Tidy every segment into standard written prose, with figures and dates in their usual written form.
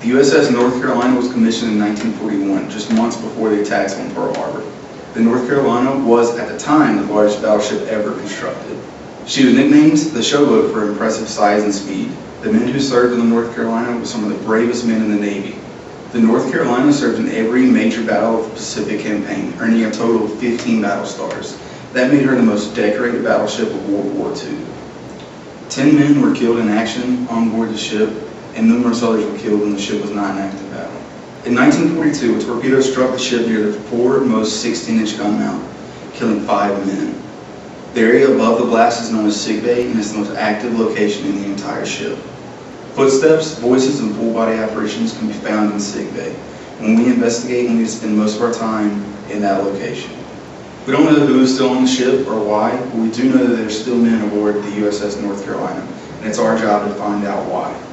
The USS North Carolina was commissioned in 1941, just months before the attacks on Pearl Harbor. The North Carolina was, at the time, the largest battleship ever constructed. She was nicknamed the Showboat for impressive size and speed. The men who served in the North Carolina were some of the bravest men in the Navy. The North Carolina served in every major battle of the Pacific campaign, earning a total of 15 battle stars. That made her the most decorated battleship of World War II. 10 men were killed in action on board the ship, and numerous others were killed when the ship was not in active battle. In 1942, a torpedo struck the ship near the forwardmost 16-inch gun mount, killing 5 men. The area above the blast is known as sickbay, and is the most active location in the entire ship. Footsteps, voices, and full-body apparitions can be found in sickbay. When we investigate, we need to spend most of our time in that location. We don't know who is still on the ship or why, but we do know that there are still men aboard the USS North Carolina, and it's our job to find out why.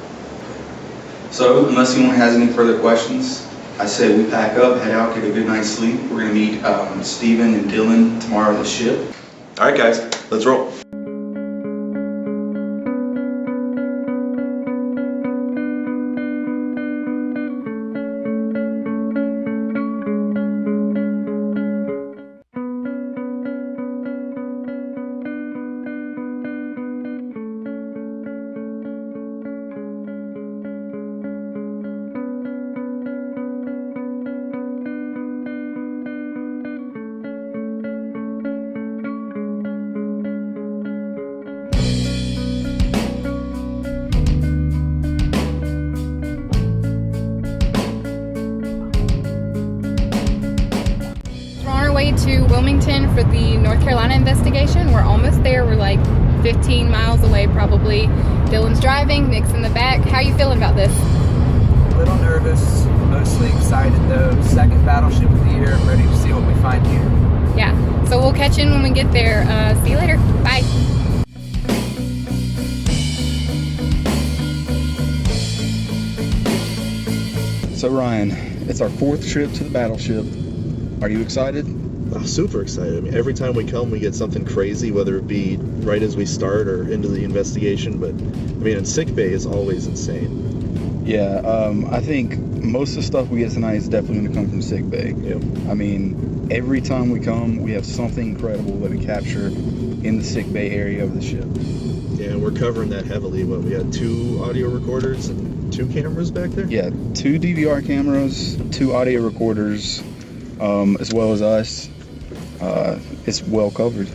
So, unless anyone has any further questions, I say we pack up, head out, get a good night's sleep. We're going to meet Steven and Dylan tomorrow at the ship. All right, guys, let's roll. To Wilmington for the North Carolina investigation. We're almost there. We're like 15 miles away probably. Dylan's driving, Nick's in the back. How are you feeling about this? A little nervous, mostly excited though. Second battleship of the year, ready to see what we find here. Yeah, so we'll catch in when we get there. See you later. Bye. So Ryan, it's our 4th trip to the battleship. Are you excited? Oh, super excited. I mean, every time we come, we get something crazy, whether it be right as we start or into the investigation. But, I mean, and sick bay is always insane. Yeah, I think most of the stuff we get tonight is definitely going to come from sick bay. Yep. I mean, every time we come, we have something incredible that we capture in the sick bay area of the ship. Yeah, and we're covering that heavily. What, we had 2 audio recorders and 2 cameras back there? Yeah, 2 DVR cameras, 2 audio recorders, as well as us. It's well covered.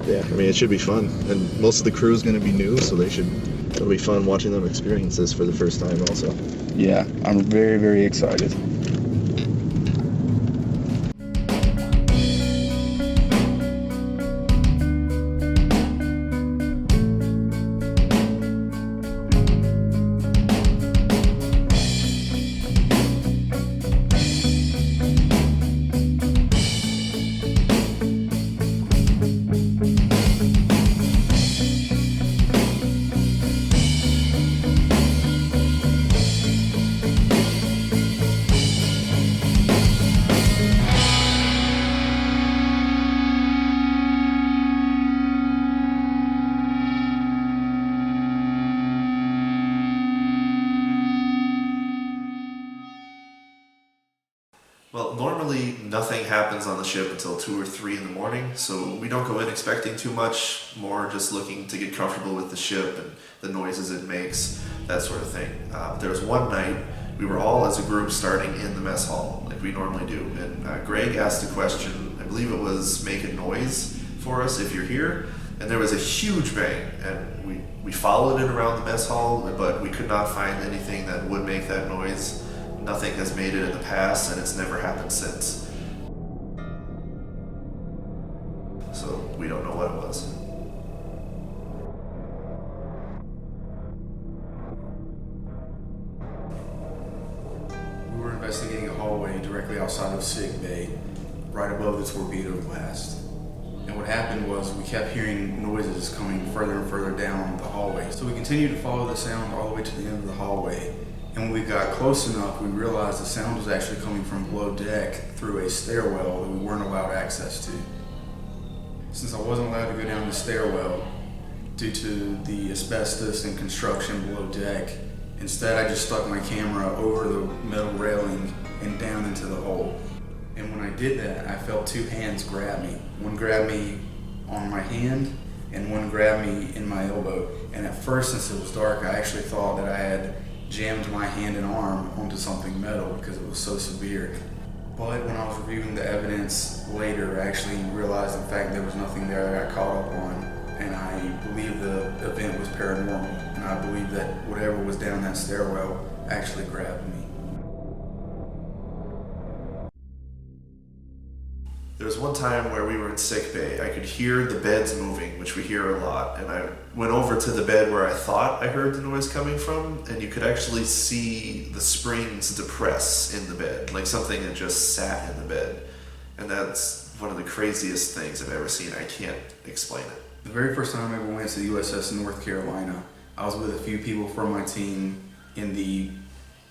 Yeah, I mean, it should be fun. And most of the crew is going to be new, so it'll be fun watching them experience this for the first time also. Yeah, I'm very, very excited. Well, normally nothing happens on the ship until 2 or 3 in the morning, so we don't go in expecting too much, more just looking to get comfortable with the ship and the noises it makes, that sort of thing. There was one night, we were all as a group starting in the mess hall, like we normally do, and Greg asked a question, I believe it was make a noise for us if you're here, and there was a huge bang, and we followed it around the mess hall, but we could not find anything that would make that noise. Nothing has made it in the past, and it's never happened since. So we don't know what it was. We were investigating a hallway directly outside of sick bay, right above the torpedo blast. And what happened was we kept hearing noises coming further and further down the hallway. So we continued to follow the sound all the way to the end of the hallway. And when we got close enough, we realized the sound was actually coming from below deck through a stairwell that we weren't allowed access to. Since I wasn't allowed to go down the stairwell due to the asbestos and construction below deck Instead, I just stuck my camera over the metal railing and down into the hole. And when I did that, I felt two hands grab me. One grabbed me on my hand and one grabbed me in my elbow. And at first, since it was dark, I actually thought that I had jammed my hand and arm onto something metal because it was so severe. But when I was reviewing the evidence later, I actually realized, in fact, there was nothing there that I got caught up on. And I believe the event was paranormal. And I believe that whatever was down that stairwell actually grabbed me. There was one time where we were in sick bay. I could hear the beds moving, which we hear a lot, and I went over to the bed where I thought I heard the noise coming from, and you could actually see the springs depress in the bed, like something that just sat in the bed. And that's one of the craziest things I've ever seen. I can't explain it. The very first time I ever went to the USS North Carolina, I was with a few people from my team in the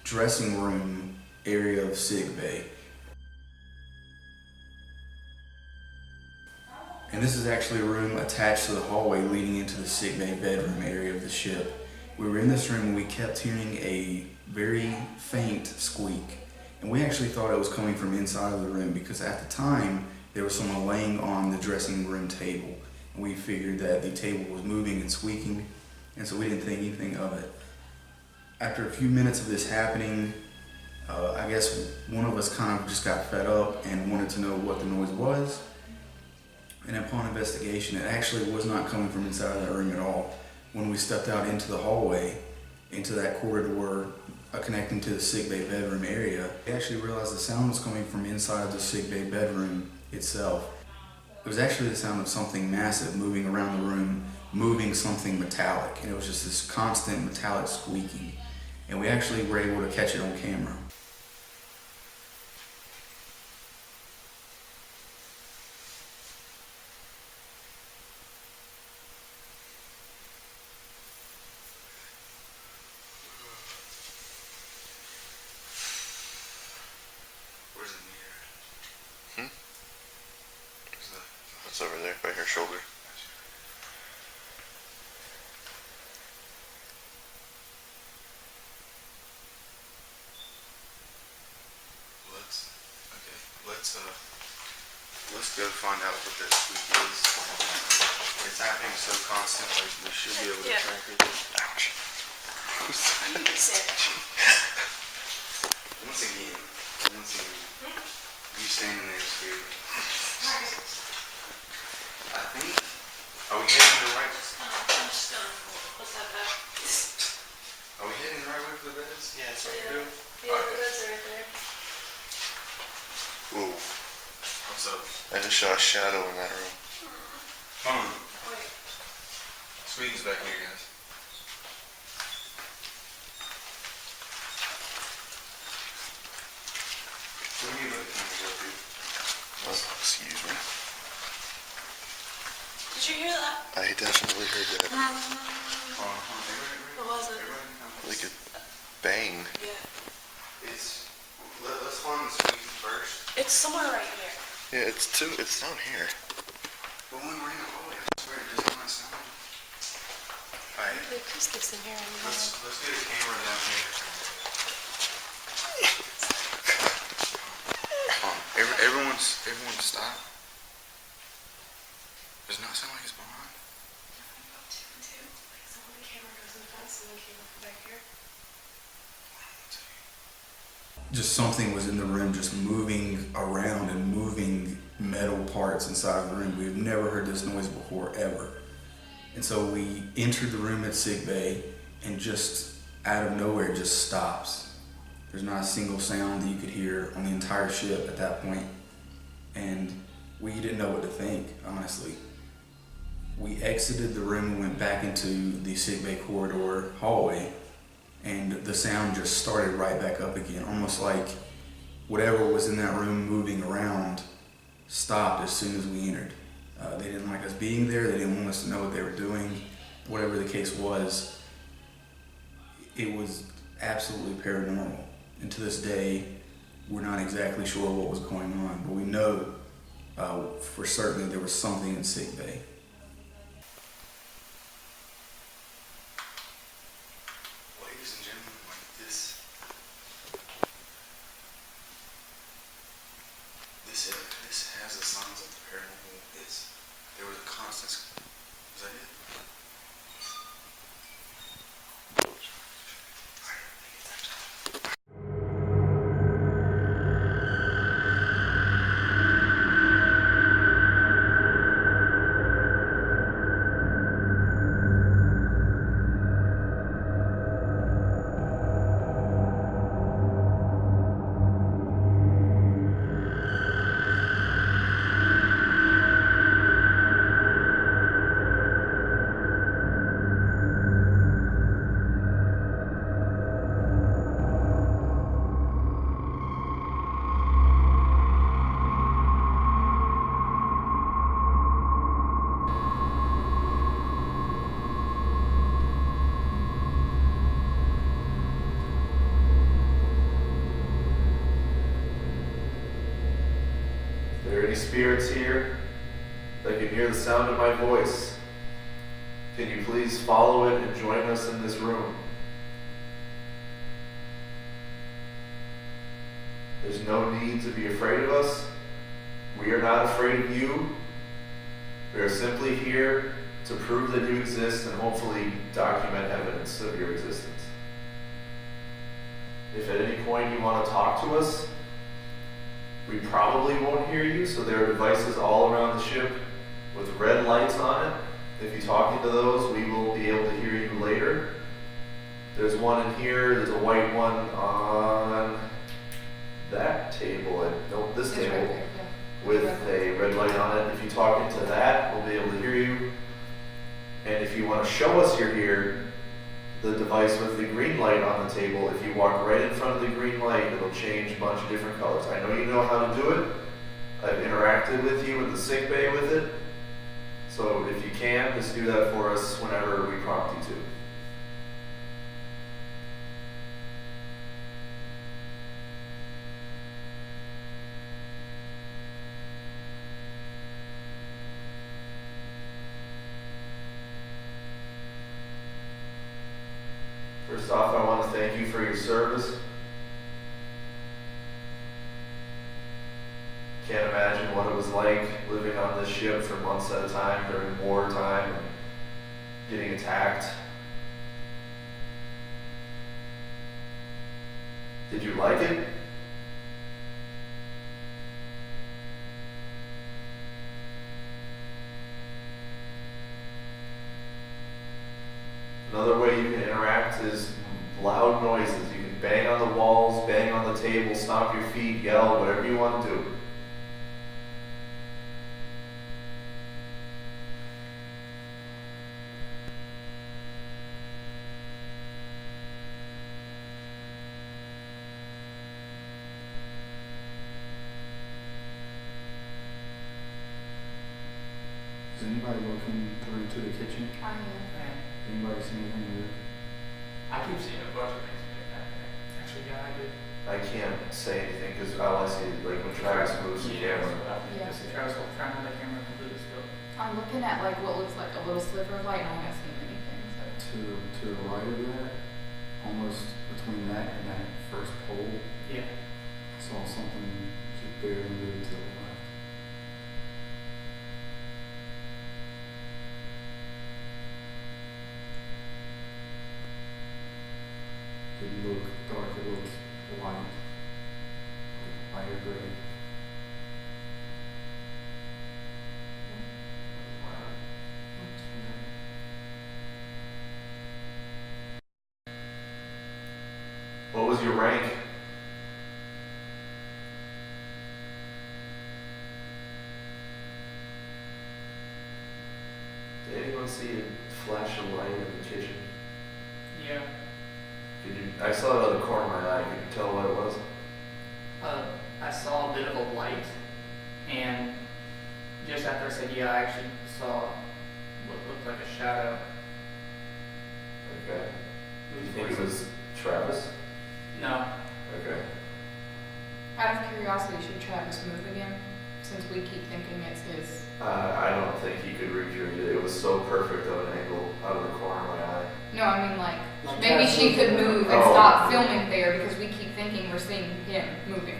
dressing room area of sick bay. And this is actually a room attached to the hallway leading into the sick bay bedroom area of the ship. We were in this room and we kept hearing a very faint squeak. And we actually thought it was coming from inside of the room because at the time there was someone laying on the dressing room table. And we figured that the table was moving and squeaking, and so we didn't think anything of it. After a few minutes of this happening, I guess one of us kind of just got fed up and wanted to know what the noise was. And upon investigation, it actually was not coming from inside of that room at all. When we stepped out into the hallway, into that corridor connecting to the sick bay bedroom area, we actually realized the sound was coming from inside of the sick bay bedroom itself. It was actually the sound of something massive moving around the room, moving something metallic. And it was just this constant metallic squeaking. And we actually were able to catch it on camera. It's over there by her shoulder. Let's go find out what that squeak is. It's happening so constant, like we should be able to track it. Ouch. Once again, you standing there scared. I think, are we heading the right way? I'm just gonna put that back. Are we heading the right way for the beds? Yeah, it's right here. Yeah, the beds are right there. Ooh, What's up? I just saw a shadow in that room. Come on. Wait. Sweeten's back here, guys. What do you look at me? Excuse me. Did you hear that? I definitely heard that. What was it? Like a bang. Yeah. Let's find the squeak first. It's somewhere right here. Yeah, it's down here. But when we're in the hallway, I swear it does not sound. Alright, The acoustic's in here. let's get a camera down here. Everyone stop. Does not sound like it's behind. Like someone the camera goes in the fence and then came up back here. Just something was in the room just moving around and moving metal parts inside of the room. We've never heard this noise before, ever. And so we entered the room at sick bay and just out of nowhere it just stops. There's not a single sound that you could hear on the entire ship at that point. And we didn't know what to think, honestly. We exited the room and went back into the sick bay corridor hallway, and the sound just started right back up again, almost like whatever was in that room moving around stopped as soon as we entered. They didn't like us being there, they didn't want us to know what they were doing. Whatever the case was, it was absolutely paranormal. And to this day, we're not exactly sure what was going on, but we know for certain that there was something in sick bay. Ladies and gentlemen, spirits here that can hear the sound of my voice, can you please follow it and join us in this room? There's no need to be afraid of us. We are not afraid of you. We are simply here to prove that you exist and hopefully document evidence of your existence. If at any point you want to talk to us, we probably won't hear you, so there are devices all around the ship with red lights on it. If you talk into those, we will be able to hear you later. There's one in here, there's a white one on that table, nope, this It's table, right there, yeah. with a red light on it. If you talk into that, we'll be able to hear you. And if you want to show us you're here, the device with the green light on the table, if you walk right in front of the green light, it'll change a bunch of different colors. I know you know how to do it. I've interacted with you in the sick bay with it. So if you can, just do that for us whenever we prompt you to. First off, I want to thank you for your service. Can't imagine what it was like living on this ship for months at a time during wartime and getting attacked. Did you like it? Another way you can interact is loud noises. You can bang on the walls, bang on the table, stomp your feet, yell, whatever you want to do. Is anybody looking through to the kitchen? I am. Anybody see anything weird? I keep seeing a bunch of things like that. Actually, yeah, I did. I can't say anything because all I see is like when Travis moves the camera. Yeah. Just Travis will try and hold the camera completely still. I'm looking at like what looks like a little sliver of light and I haven't seen anything. So. To the right of that, almost between that and that first pole, Yeah. I saw something just barely move to the left. Didn't look dark, it looked light, lighter gray. What was your rank? Did anyone see a flash of light in the kitchen? Yeah. I saw it out of the corner of my eye. Could you tell what it was? I saw a bit of a light, and just after I said yeah, I actually saw what looked like a shadow. Okay. Do you move think it towards was Travis? No. Okay. Out of curiosity, should Travis move again? Since we keep thinking it's his. I don't think he could recreate it. It was so perfect of an angle out of the corner of my eye. No, I mean like Like maybe Travis she could move and Oh. stop filming there because we keep thinking we're seeing him moving.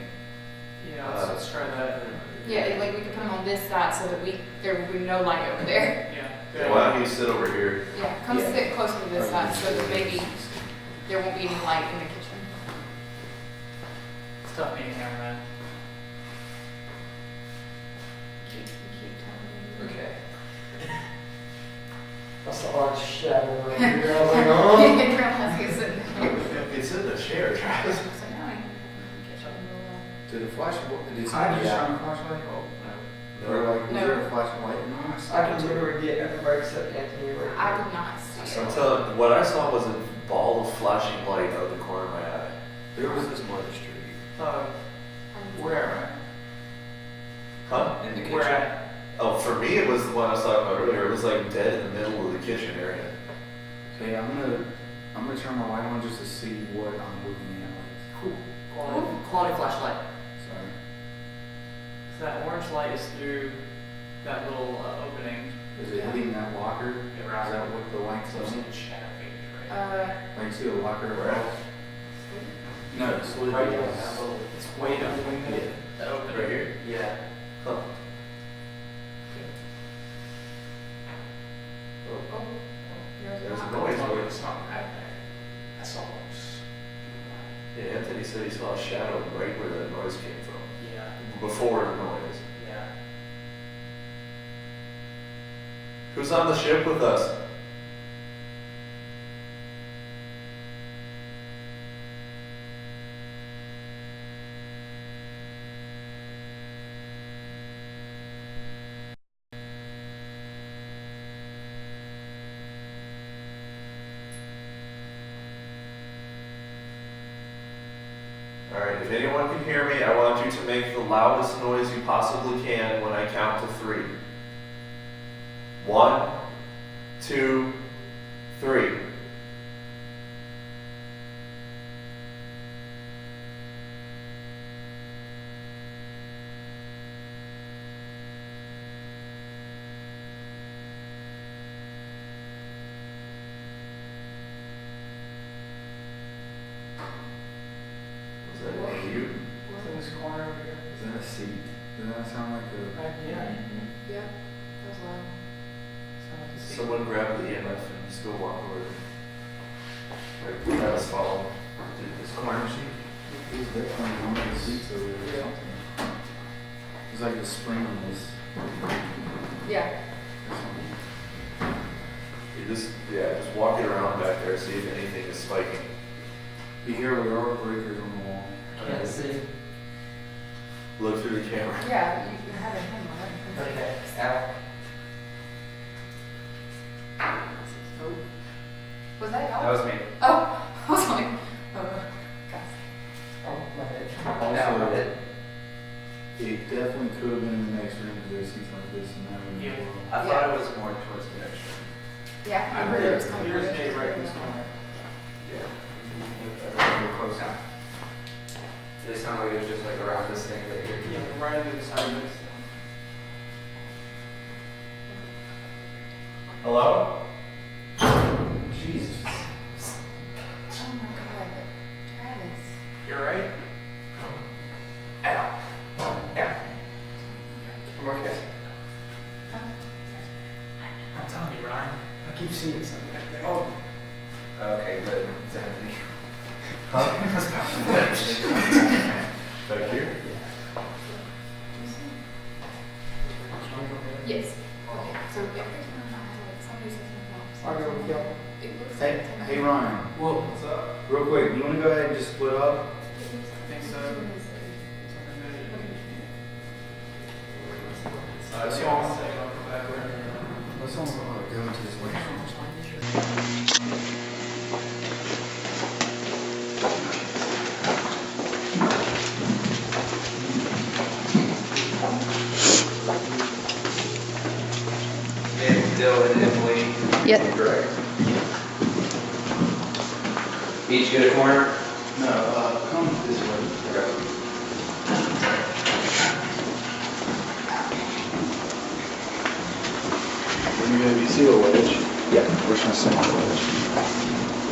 Yeah, let's try that. Yeah, like we could put him on this side so that there would be no light over there. Yeah. Why don't you sit over here? Yeah, come sit closer to this side so that maybe there won't be any light in the kitchen. It's tough being a cameraman. Okay. I saw a shadow right here. I was like, oh. Grandma's here sitting there. It's in the chair, Travis. So now I can catch up real well. Did a flash, did I somebody just- shine a flashlight? Oh, Or like, was No. there a flashlight in there? I can literally get everybody except Anthony right I now. did not see I'm it. telling you, what I saw was a ball of flashing light out of the corner of my eye. There was this registry Where am Huh? in the I? kitchen. Where at? Oh, for me it was the one I was talking about earlier. It was like dead in the middle of the kitchen area. Okay, I'm gonna turn my light on just to see what I'm looking at. Like, Quality flashlight. sorry. So that orange light is through that little opening. Is it hitting that locker? It Is that what the light's It's on? in shadow figures, right? Like, you see the locker across? No, it's Right literally. there, that little. It's way down the window. The opening. Right here? Yeah. Huh. There's a noise. It's not right there. That's all. Yeah, Anthony said he saw a shadow right where that noise came from. Yeah. Before the noise. Yeah. Who's on the ship with us? Alright, if anyone can hear me, I want you to make the loudest noise you possibly can when I count to 3. 1, 2, 3. Was that one of you? It's in this corner over here. Is that a seat? Does that sound like a? Yeah. Yep, that was loud. Sounds like a seat. Someone grab the EMF and just go walk over there. Right, let us follow. Dude, this corner seat. There's definitely one of the seats over there or something. There's like a spring on this. Yeah. Or something. You just walk it around back there, see if anything is spiking. Be careful, there are breakers on the wall. Can't see. Look through the camera. Yeah, you had a hand on it. Okay. Out. Oh. Was that y'all? That was me. Oh, I was like, oh, gosh. Oh, my head. Also, it. it definitely could have been in the next room because there's seats like this and that room. Yeah. I thought it was more towards the next room. Yeah, I heard it was coming. Yours stayed right in this corner. Real close now. It sounded like it was just like around this thing right here. Yeah, right on the other side of this. Hello? Jesus. Oh my god, Travis. You're right. Ow. Yeah. I'm okay. I'm telling you, Ryan. I keep seeing something back there. Oh. Okay, but it's Anthony. Back here? Yes. Okay, so every time I have like somebody says something I'll go with y'all. it looks Hey, like hey Ryan, Whoa, what's up? real quick, you want to go ahead and just split up? I think so. Let's Yeah, all, I'll say I'll go back there. let's all go into this way. Dylan and Emily. Yep. Correct. Each get a corner? No, come this way. When you're gonna be see a wedge? Yeah. We're trying to send a wedge.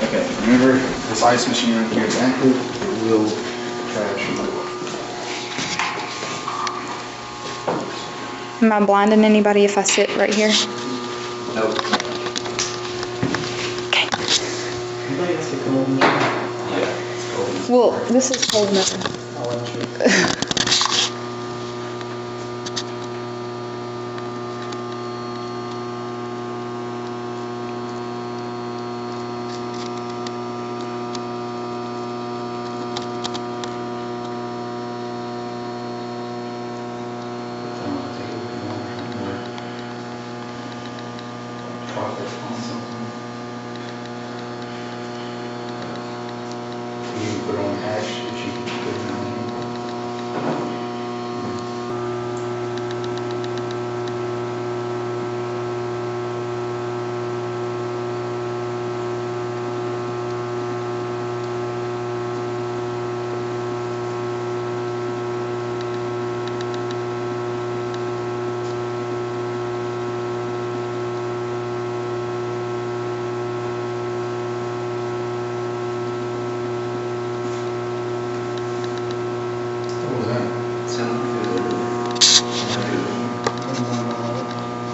Okay, remember this ice machine right here is active, it will trash you. Am I blinding anybody if I sit right here? Nope. Anybody has to come over? Yeah. It's cold. Well, this is cold enough. Progress on something. You can put on hash if you can put it on.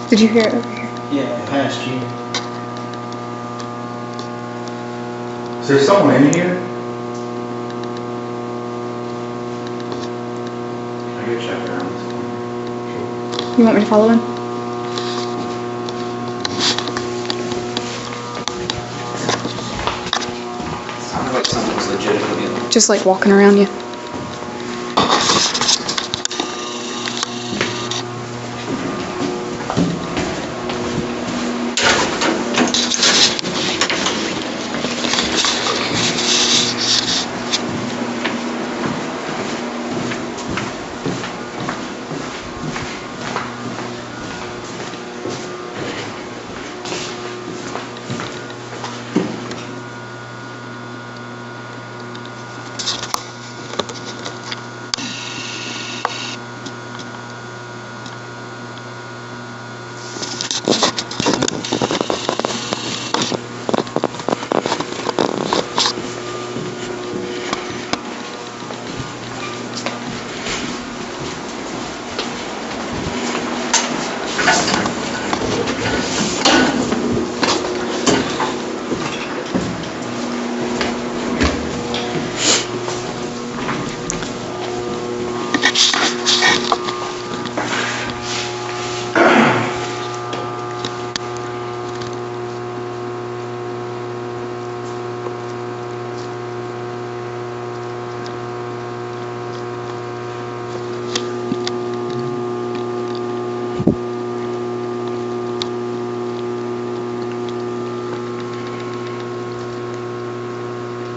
Did you hear it over here? Yeah, past you. Is there someone in here? Can I go check around this corner? You want me to follow him? Sounded like someone was legitimately. Just like walking around you.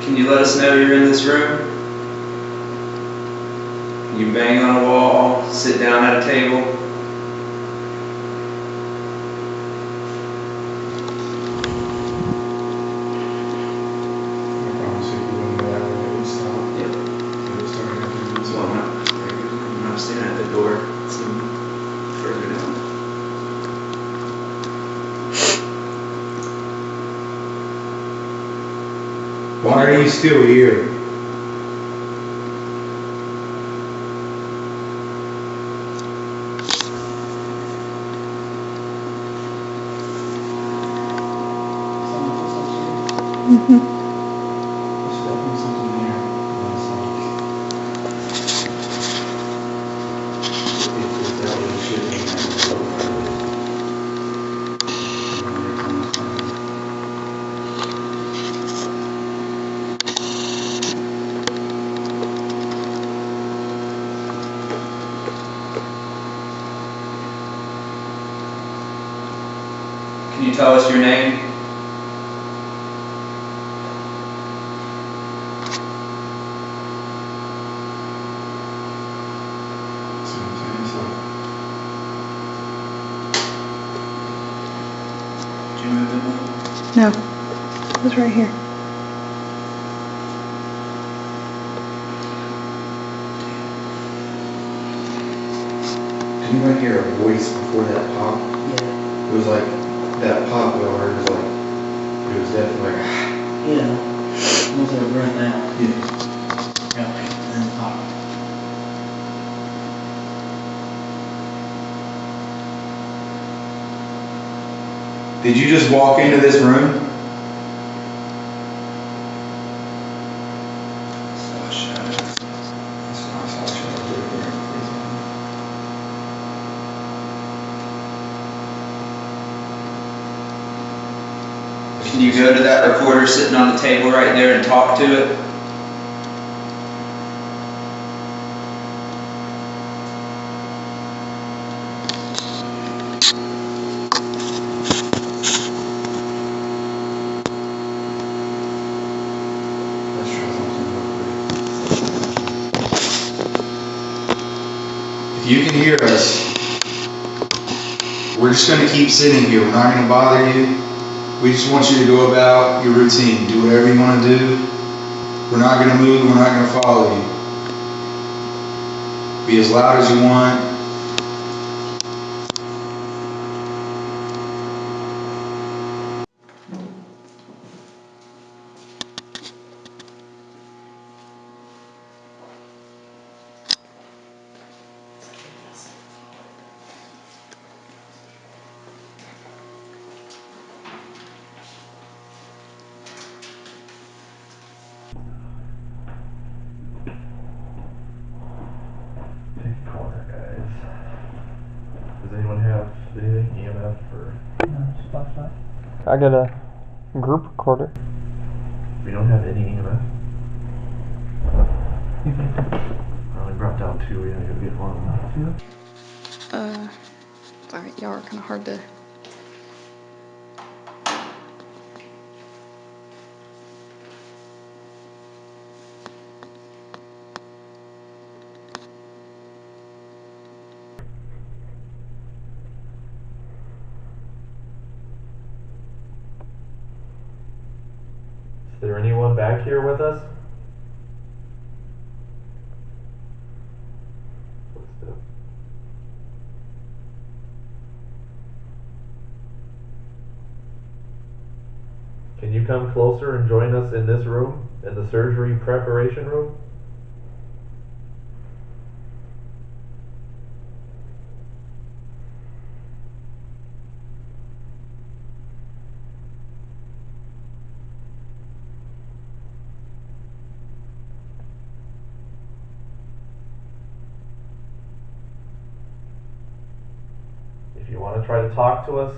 Can you let us know you're in this room? You bang on a wall, sit down at a table. I promise you wouldn't go that way. We stopped. Yep. We started after this Well, one. I'm not standing at the door. Some further down. Why are you still here? Mm-hmm. There's definitely something there. If that was a shit thing, that would go Can you tell us your name? See what I'm saying? So, Did you move in? No. It was right here. Didn't you hear a voice before that pop? Yeah. It was like, that pop we all heard was like, it was definitely like, Yeah. Once I run out. yeah. Okay. Then pop. Did you just walk into this room? Saw shadows. That's when I saw shadows right there. Can you go to that recorder sitting on the table right there and talk to it? Let's try something real quick. If you can hear us, we're just going to keep sitting here. We're not going to bother you. We just want you to go about your routine. Do whatever you want to do. We're not going to move. We're not going to follow you. Be as loud as you want. Does anyone have anything, EMF or? I got a group recorder. We don't have any EMF. I only brought down 2. We gotta go get one. Sorry, y'all are kind of hard to. Is there anyone back here with us? Footsteps. Can you come closer and join us in this room, in the surgery preparation room? If you want to try to talk to us,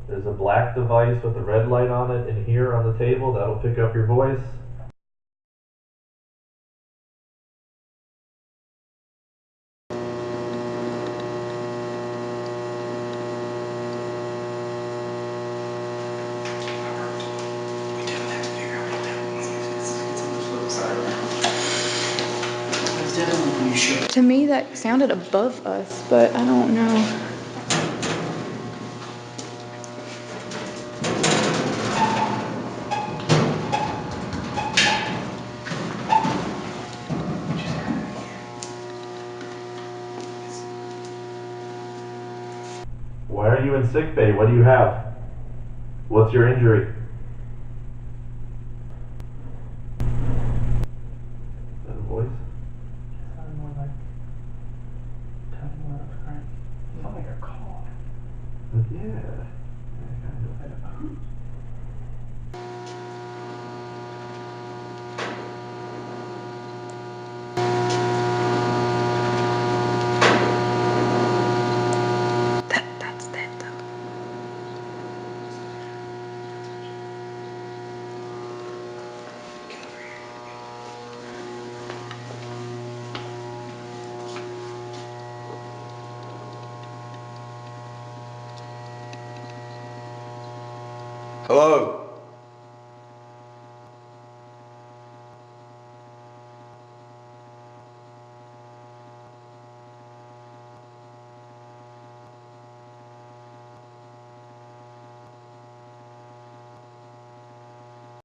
there's a black device with a red light on it in here on the table that'll pick up your voice. We definitely have to figure out what that means. It's on the flip side now. It's definitely when you show. To me, that sounded above us, but I don't know. Why are you in sick bay? What do you have? What's your injury? Is that a voice? Sounded more like tugging on a crank. It sounded like a call. Yeah. That's that though. Hello.